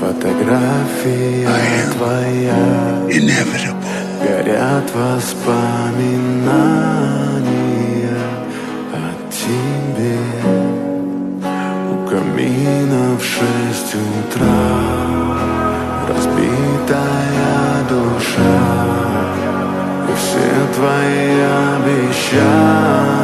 Фотография твоя, горят воспоминания о тебе. У камина в 6 утра разбитая душа, и все твои обещания